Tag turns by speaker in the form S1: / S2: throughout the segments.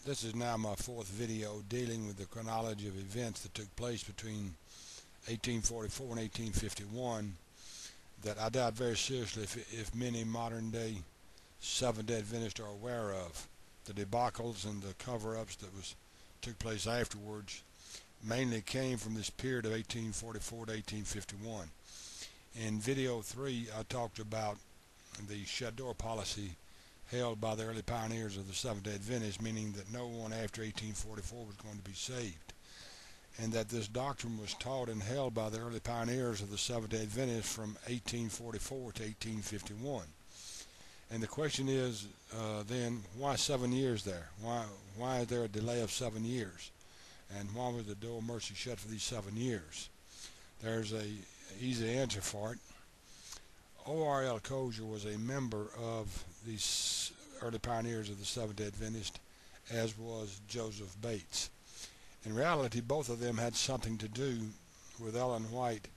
S1: This is now my fourth video dealing with the chronology of events that took place between 1844 and 1851 that I doubt very seriously if many modern day Seventh-day Adventists are aware of. The debacles and the cover-ups that took place afterwards mainly came from this period of 1844 to 1851. In video 3 I talked about the shut door policy held by the early pioneers of the Seventh-day Adventists, meaning that no one after 1844 was going to be saved, and that this doctrine was taught and held by the early pioneers of the Seventh-day Adventists from 1844 to 1851. And the question is then, why 7 years there? Why is there a delay of 7 years? And why was the door of mercy shut for these 7 years? There's a easy answer for it. O.R.L. Cozier was a member of these early pioneers of the Seventh-day Adventist, as was Joseph Bates. In reality, both of them had something to do with Ellen White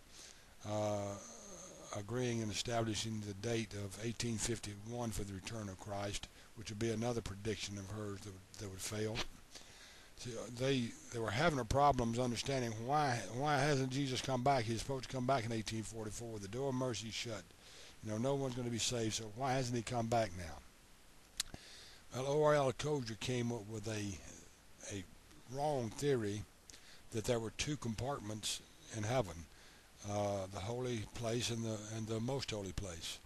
S1: agreeing and establishing the date of 1851 for the return of Christ, which would be another prediction of hers that would fail. So they were having a problems understanding why hasn't Jesus come back? He's supposed to come back in 1844. The door of mercy shut. No one's going to be saved, so why hasn't he come back now? Well, O.R.L. Cozier came up with a wrong theory that there were two compartments in heaven, the holy place and the most holy place.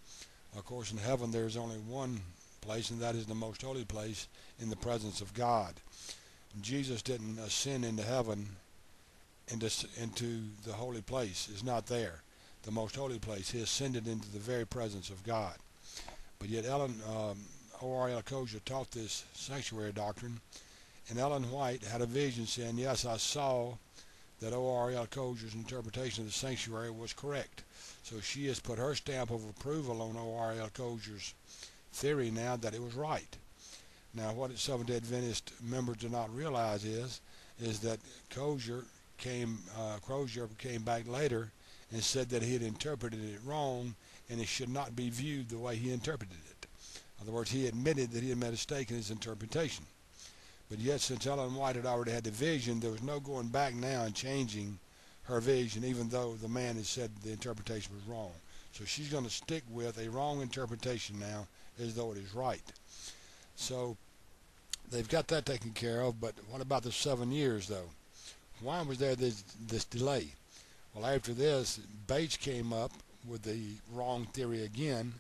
S1: Of course, in heaven there's only one place, and that is the most holy place in the presence of God. Jesus didn't ascend into heaven, into the holy place. It's not there. The most holy place. He ascended into the very presence of God. But yet O.R.L. Cozier taught this sanctuary doctrine, and Ellen White had a vision saying, yes, I saw that O.R.L. Cozier's interpretation of the sanctuary was correct. So she has put her stamp of approval on O.R.L. Cozier's theory now that it was right. Now, what Seventh-day Adventist members do not realize is that Cozier came back later and said that he had interpreted it wrong, and it should not be viewed the way he interpreted it. In other words, he admitted that he had made a mistake in his interpretation. But yet, since Ellen White had already had the vision, there was no going back now and changing her vision, even though the man had said the interpretation was wrong. So she's going to stick with a wrong interpretation now, as though it is right. So they've got that taken care of, but what about the 7 years, though? Why was there this delay? Well, after this, Bates came up with the wrong theory again,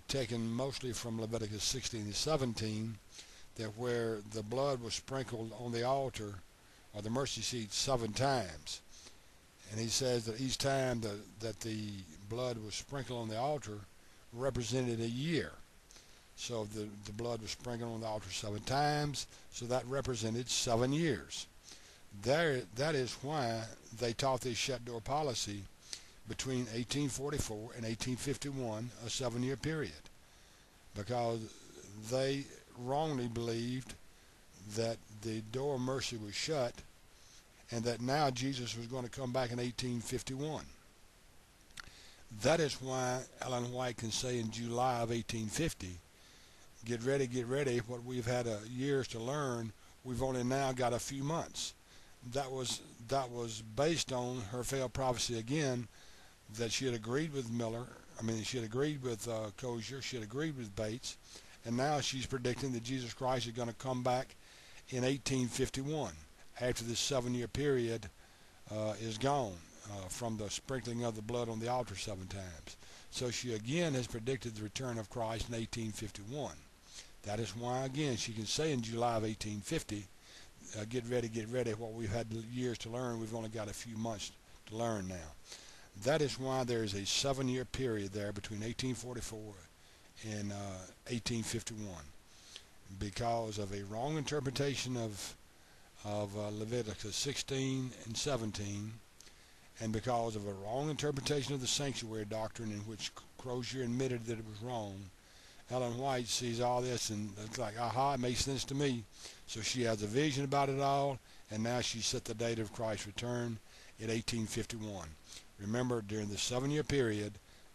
S1: taken mostly from Leviticus 16 and 17, that where the blood was sprinkled on the altar or the mercy seat 7 times. And he says that each time that the blood was sprinkled on the altar represented a year. So the blood was sprinkled on the altar 7 times, so that represented 7 years. That is why they taught this shut door policy between 1844 and 1851, a 7-year period, because they wrongly believed that the door of mercy was shut and that now Jesus was going to come back in 1851. That is why Ellen White can say in July of 1850, get ready, what we've had years to learn, we've only now got a few months. That was based on her failed prophecy again, that she had agreed with she had agreed with Cozier, she had agreed with Bates, and now she's predicting that Jesus Christ is going to come back in 1851, after this 7-year period is gone from the sprinkling of the blood on the altar 7 times. So she again has predicted the return of Christ in 1851. That is why, again, she can say in July of 1850, get ready, what we've had years to learn, we've only got a few months to learn now. That is why there is a 7-year period there between 1844 and 1851, because of a wrong interpretation of Leviticus 16 and 17, and because of a wrong interpretation of the sanctuary doctrine, in which Cozier admitted that it was wrong. Ellen White sees all this and it's like, aha, it makes sense to me. So she has a vision about it all, and now she set the date of Christ's return in 1851. Remember, during the 7-year period,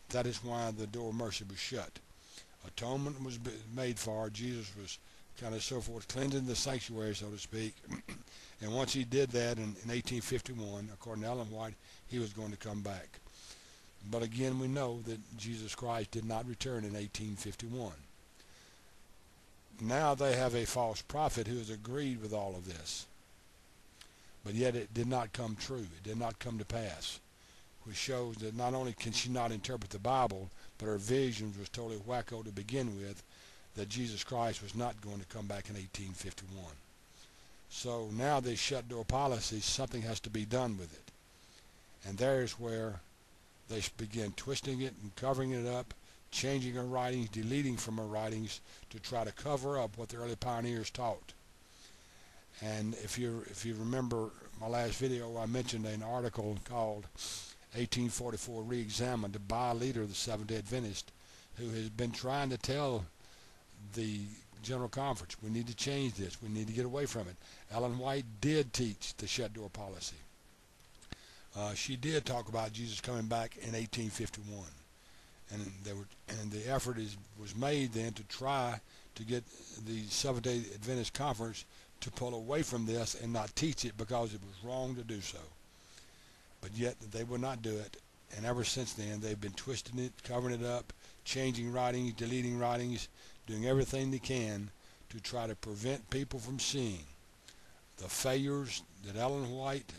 S1: that is why the door of mercy was shut. Atonement was made for. Jesus was kind of so forth, cleansing the sanctuary, so to speak. And once he did that in 1851, according to Ellen White, he was going to come back. But again, we know that Jesus Christ did not return in 1851. Now they have a false prophet who has agreed with all of this. But yet it did not come true. It did not come to pass. Which shows that not only can she not interpret the Bible, but her visions was totally wacko to begin with, that Jesus Christ was not going to come back in 1851. So now this shut door policy, something has to be done with it. And there's where they begin twisting it and covering it up, changing her writings, deleting from her writings to try to cover up what the early pioneers taught. And if you remember my last video, I mentioned an article called 1844 Re-Examined by a leader of the Seventh-day Adventist who has been trying to tell the General Conference, we need to change this, we need to get away from it. Ellen White did teach the shut door policy. She did talk about Jesus coming back in 1851, and the effort was made then to try to get the Seventh-day Adventist Conference to pull away from this and not teach it because it was wrong to do so. But yet they would not do it, and ever since then they've been twisting it, covering it up, changing writings, deleting writings, doing everything they can to try to prevent people from seeing the failures that Ellen White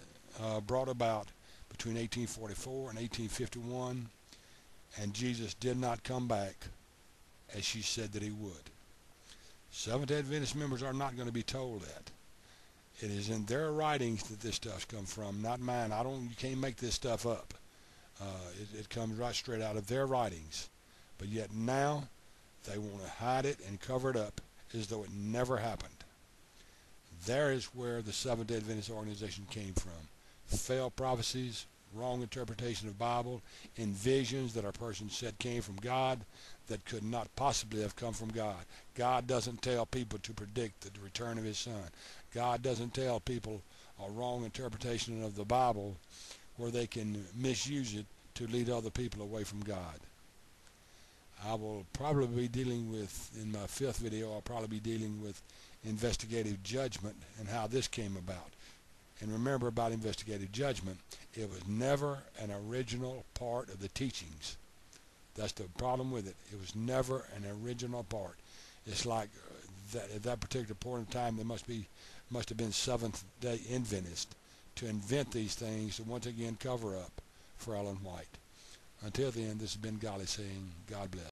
S1: brought about between 1844 and 1851, and Jesus did not come back as she said that he would. Seventh-day Adventist members are not going to be told that. It is in their writings that this stuff comes from, not mine. You can't make this stuff up. It comes right straight out of their writings. But yet now they want to hide it and cover it up as though it never happened. There is where the Seventh-day Adventist organization came from. Failed prophecies, wrong interpretation of Bible, and visions that a person said came from God that could not possibly have come from God. God doesn't tell people to predict the return of his son. God doesn't tell people a wrong interpretation of the Bible where they can misuse it to lead other people away from God. I will probably be dealing with, in my 5th video, I'll probably be dealing with investigative judgment and how this came about. And remember about investigative judgment, it was never an original part of the teachings. That's the problem with it. It was never an original part. It's like at that particular point in time, there must have been Seventh-day Adventists to invent these things to once again cover up for Ellen White. Until then, this has been Golly saying, God bless.